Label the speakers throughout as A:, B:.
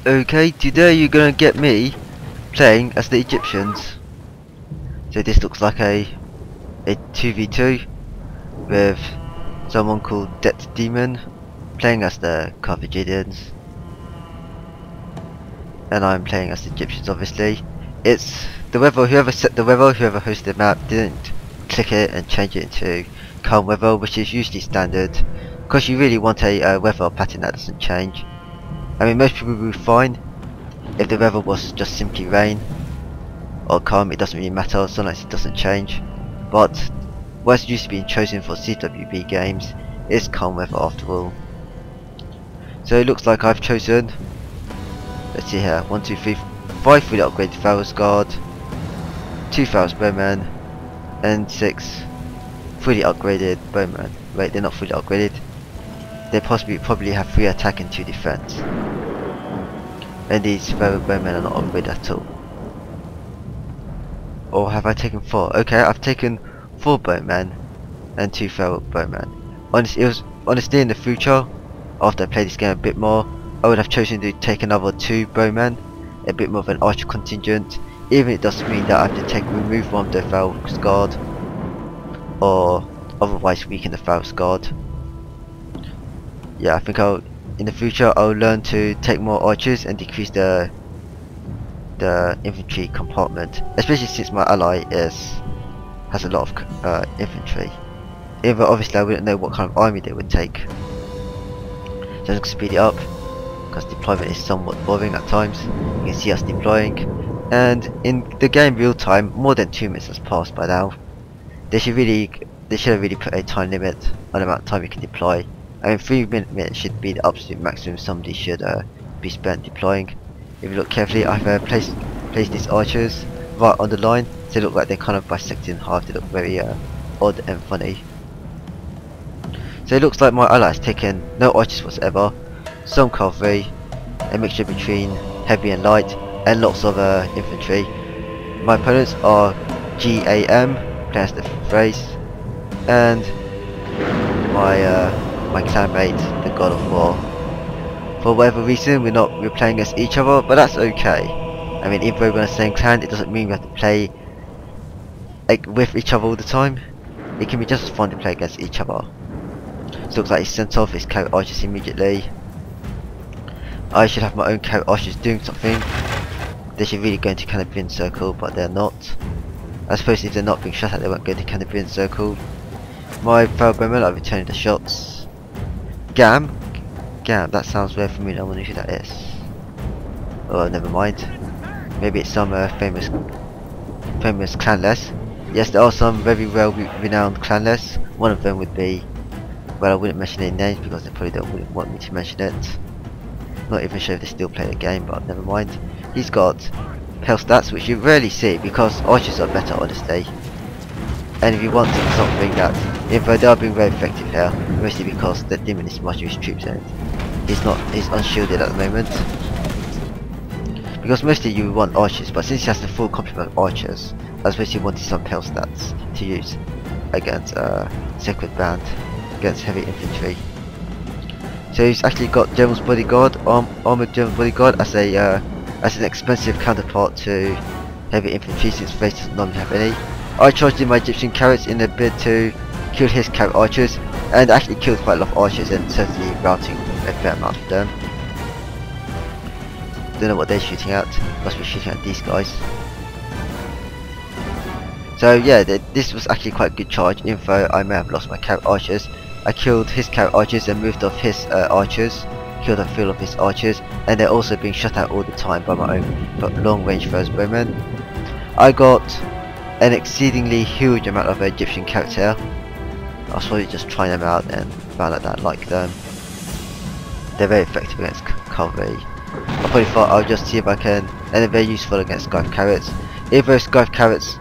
A: Okay, today you're gonna get me playing as the Egyptians. So this looks like a 2v2 with someone called Death Demon playing as the Carthaginians, and I'm playing as the Egyptians. Obviously, it's the weather. Whoever set the weather, whoever hosted the map, didn't click it and change it into calm weather, which is usually standard, because you really want a weather pattern that doesn't change. I mean, most people would be fine if the weather was just simply rain or calm. It doesn't really matter as long as it doesn't change. But what's used to being chosen for CWB games is calm weather after all. So it looks like I've chosen, let's see here, 1, 2, 3, 5 fully upgraded Pharaoh's Guard, 2 Pharaoh's Bowmen, and 6 fully upgraded Bowmen. Wait, they're not fully upgraded. They probably have 3 attack and 2 defense. And these Pharaoh Bowmen are not upgraded at all. Or have I taken 4? Okay, I've taken 4 Bowmen and 2 Pharaoh Bowmen. Honestly, in the future, after I play this game a bit more, I would have chosen to take another 2 Bowmen, a bit more of an archer contingent, even if it does mean that I have to remove one of the Pharaoh's Guard, or otherwise weaken the Pharaoh's Guard. Yeah, I think in the future I'll learn to take more archers and decrease the infantry compartment, especially since my ally has a lot of infantry. Even though obviously I wouldn't know what kind of army they would take. So I'm going to speed it up, because deployment is somewhat boring at times. You can see us deploying, and in the game real time, more than 2 minutes has passed by now. They should have really put a time limit on the amount of time you can deploy. I mean, 3 minutes should be the absolute maximum somebody should be spent deploying. If you look carefully, I've placed these archers right on the line, so they look like they're kind of bisected in half. They look very odd and funny. So it looks like my ally has taken no archers whatsoever, some cavalry, a mixture between heavy and light, and lots of infantry. My opponents are GAM, playing as the phrase, and my clanmate, the God of War. For whatever reason, we're playing against each other, but that's okay. I mean, even though we're in the same clan, it doesn't mean we have to play with each other all the time. It can be just as fun to play against each other. So it looks like he sent off his carrot archers immediately. I should have my own carrot archers doing something. They should really go into Canabrian circle, but they're not. I suppose if they're not being shot at, they won't go into Canabrian circle. My Pharaoh Bowmen are returning the shots. Gam, that sounds very familiar. I wonder who that is. Oh, never mind. Maybe it's some famous clanless. Yes, there are some very well renowned clanless. One of them would be, well, I wouldn't mention any names because they probably wouldn't want me to mention it. Not even sure if they still play the game, but never mind. He's got health stats, which you rarely see because archers are better, honestly. And if you want something that, even though they are being very effective here, mostly because the demon is much of his troops and he's unshielded at the moment. Because mostly you want archers, but since he has the full complement of archers, I suppose he wanted some health stats to use against Sacred Band, against heavy infantry. So he's actually got General's Bodyguard, armored General's Bodyguard as an expensive counterpart to heavy infantry, since Face doesn't normally have any. I charged in my Egyptian carrots in a bid to kill his carrot archers, and actually killed quite a lot of archers and certainly routing a fair amount of them. Don't know what they're shooting at, must be shooting at these guys. So yeah, this was actually quite a good charge, even though I may have lost my carrot archers. I killed his carrot archers and moved off his archers, killed a few of his archers, and they're also being shot at all the time by my own long range Pharaoh's Bowmen. I got an exceedingly huge amount of Egyptian carrots here. I was probably just trying them out and found out that I like them. They're very effective against cavalry. I probably thought I'll just see if I can, and they're very useful against Scythe carrots. Even though Scythe carrots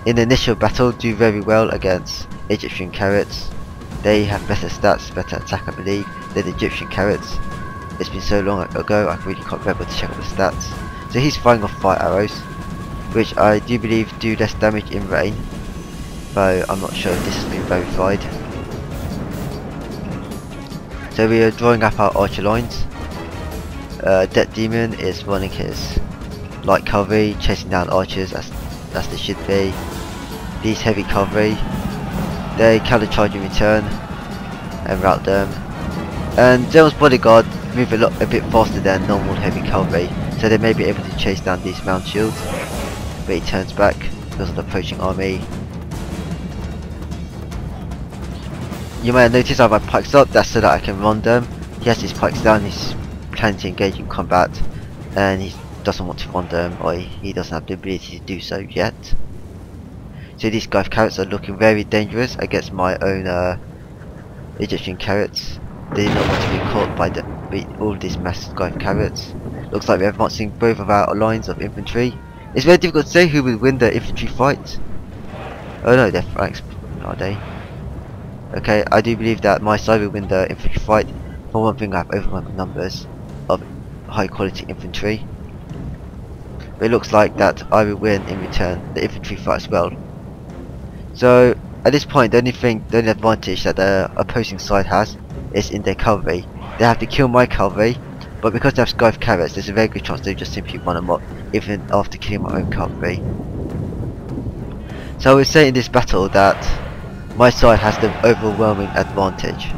A: in the initial battle do very well against Egyptian carrots, they have better stats, better attack I believe, than the Egyptian carrots. It's been so long ago I really can't remember to check out the stats. So he's firing off fire arrows, which I do believe do less damage in rain, though I'm not sure if this has been verified. So we are drawing up our archer lines. Death Demon is running his light cavalry, chasing down archers as they should be. These heavy cavalry, they counter charge in return and rout them. And Zell's bodyguard move a bit faster than normal heavy cavalry, so they may be able to chase down these round shields. But he turns back because of the approaching army. You may have noticed I have my pikes up, that's so that I can run them. He has his pikes down, he's planning to engage in combat, and he doesn't want to run them, or he doesn't have the ability to do so yet. So these Scythe carrots are looking very dangerous against my own Egyptian carrots. They do not want to be caught by all these massive Scythe carrots. Looks like we're advancing both of our lines of infantry. It's very difficult to say who will win the infantry fight. Oh no, they're Franks, are they? Okay, I do believe that my side will win the infantry fight. For one thing, I have overwhelming numbers of high quality infantry. But it looks like that I will win in return the infantry fight as well. So at this point, the only advantage that the opposing side has is in their cavalry. They have to kill my cavalry, but because they have Scythe carrots, there's a very good chance they just simply run them up, even after killing my own cavalry. So I would say in this battle that my side has the overwhelming advantage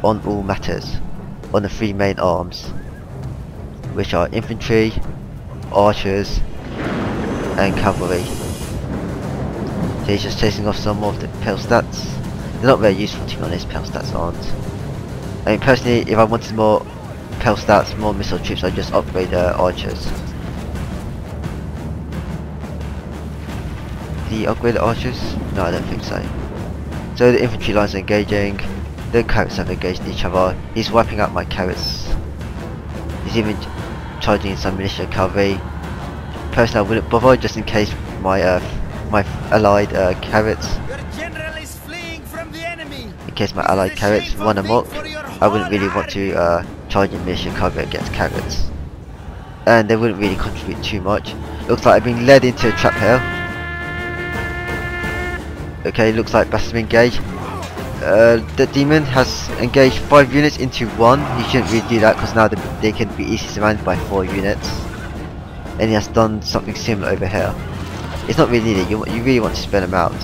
A: on all matters, on the three main arms, which are infantry, archers, and cavalry. So he's just chasing off some of the pale stats. They're not very useful, to be honest. Pale stats aren't. I mean, personally, if I wanted more pale stats, more missile troops, I'd just upgrade archers. Do you upgrade the archers? No, I don't think so. So the infantry lines are engaging. The carrots have engaged each other. He's wiping out my carrots. He's even charging in some militia cavalry. Personally, I wouldn't bother, just in case my my allied carrots. In case my allied carrots run amok, I wouldn't really want to charge in militia cavalry against carrots, and they wouldn't really contribute too much. Looks like I've been led into a trap here. Okay, looks like Bass's engaged. The demon has engaged 5 units into 1. He shouldn't really do that because now they can be easily surrounded by 4 units. And he has done something similar over here. It's not really needed. You really want to spread them out,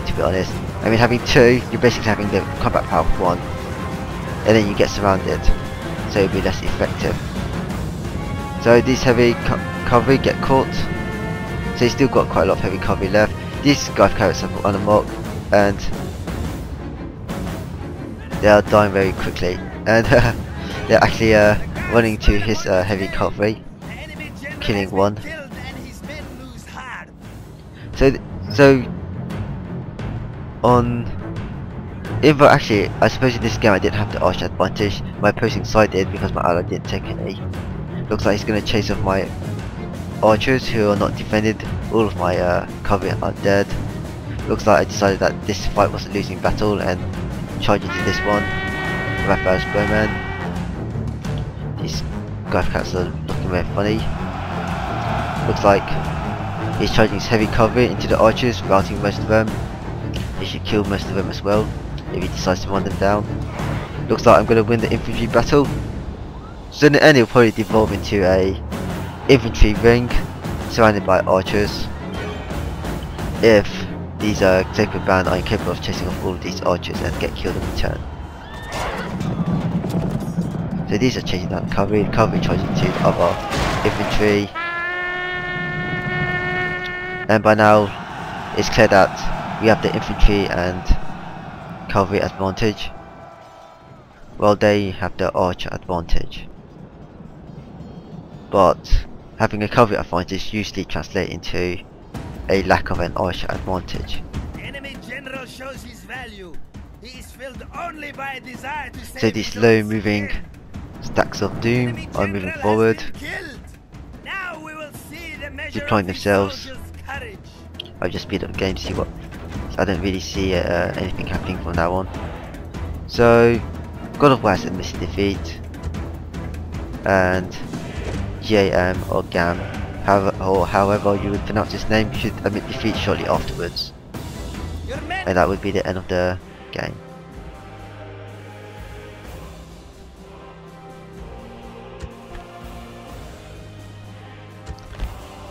A: to be honest. I mean, having 2, you're basically having the combat power of 1, and then you get surrounded, so it'll be less effective. So these heavy cavalry get caught. So he's still got quite a lot of heavy cavalry left. These Scythe carrots have run amok, and they are dying very quickly, and they're actually running to his heavy cavalry, killing one. So on actually, I suppose in this game I didn't have the archer advantage. My opposing side did because my ally didn't take any. Looks like he's going to chase off my archers who are not defended. All of my cavalry are dead. Looks like I decided that this fight was a losing battle and charging to this one. Raphael's bowman. These Scythe cats are looking very funny. Looks like he's charging his heavy cavalry into the archers, routing most of them. He should kill most of them as well if he decides to run them down. Looks like I'm going to win the infantry battle. So in the end, it'll probably devolve into a infantry ring surrounded by archers. If these sacred band are incapable of chasing off all of these archers and get killed in return. So these are chasing down cavalry charging to the other infantry. And by now, it's clear that we have the infantry and cavalry advantage, while they have the archer advantage. But having a cavalry advantage usually translates into a lack of an archer advantage.
B: Enemy general shows his value. He is filled only by a desire to save.
A: So these slow moving stacks of doom are moving forward, deploying themselves. I'll just speed up the game to see what. I don't really see anything happening from now on. So God of War has admitted defeat, and GAM or GAM, however you would pronounce his name, should admit defeat shortly afterwards, and that would be the end of the game.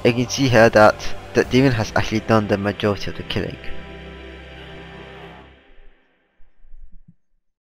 A: You can see here that the demon has actually done the majority of the killing.